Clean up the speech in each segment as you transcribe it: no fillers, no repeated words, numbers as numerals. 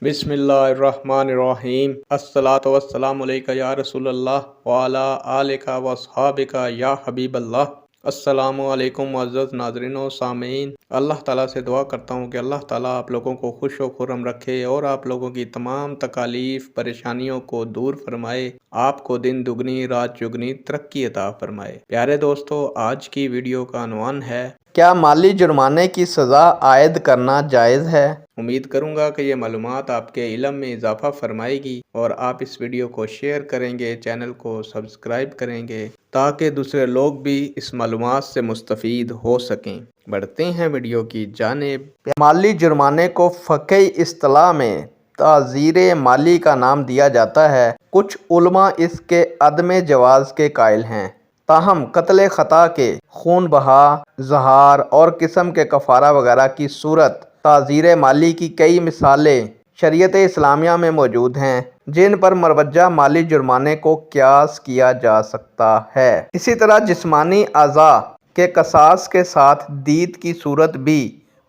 बिस्मिल्लाहिर्रहमानिर्रहीम अस्सलातु वस्सलामु अलैका या रसूल अल्लाह व अला आलिका व अस्हाबिका या हबीब अल्लाह। अस्सलामु अलैकुम मुअज़्ज़ज़ नाज़रीन व सामीन। अल्लाह ताला से दुआ करता हूँ कि अल्लाह ताला आप लोगों को खुश व खुर्रम रखे और आप लोगों की तमाम तकालीफ परेशानियों को दूर फरमाए, आपको दिन दुगनी रात चुगनी तरक्की अता फरमाए। प्यारे दोस्तों, आज की वीडियो का अनवान है, क्या माली जुर्माने की सज़ा आयद करना जायज़ है। उम्मीद करूंगा कि ये मालूमात आपके इल्म में इजाफा फरमाएगी और आप इस वीडियो को शेयर करेंगे, चैनल को सब्सक्राइब करेंगे ताकि दूसरे लोग भी इस मालूमात से मुस्तफ़ीद हो सकें। बढ़ते हैं वीडियो की जानिब। माली जुर्माने को फ़क़ही इस्तिलाह में ताज़ीरे माली का नाम दिया जाता है। कुछ उलमा इसके अदम जवाज़ के कायल हैं, ताहम कत्ल ख़ता के खून बहा, ज़हार और किस्म के कफ़ारा वगैरह की सूरत ताज़ीरे माली की कई मिसालें शरीयत इस्लामिया में मौजूद हैं, जिन पर मरवजा माली जुर्माने को क़ियास किया जा सकता है। इसी तरह जिस्मानी अज़ा के क़सास के साथ दीद की सूरत भी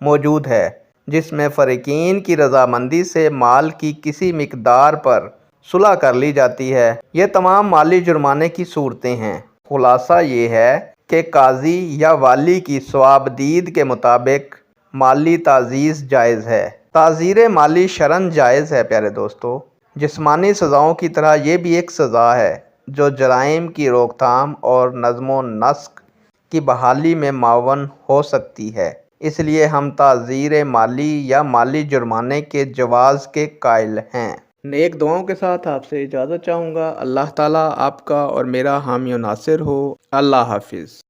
मौजूद है, जिसमें फ़रीक़ीन की रज़ामंदी से माल की किसी मिक़दार पर सुलह कर ली जाती है। ये तमाम माली जुर्माने की सूरतें हैं। खुलासा ये है कि काजी या वाली की सवाबदीद के मुताबिक माली ताज़ीज़ जायज़ है। ताज़ीरे माली शरन जायज़ है। प्यारे दोस्तों, जिस्मानी सज़ाओं की तरह ये भी एक सज़ा है जो जराइम की रोकथाम और नज़्म नस्क की बहाली में मावन हो सकती है। इसलिए हम ताज़ीरे माली या माली जुर्माने के जवाज़ के कायल हैं। नेक दुआओं के साथ आपसे इजाज़त चाहूँगा। अल्लाह ताला आपका और मेरा हामी और नासिर हो। अल्लाह हाफिज़।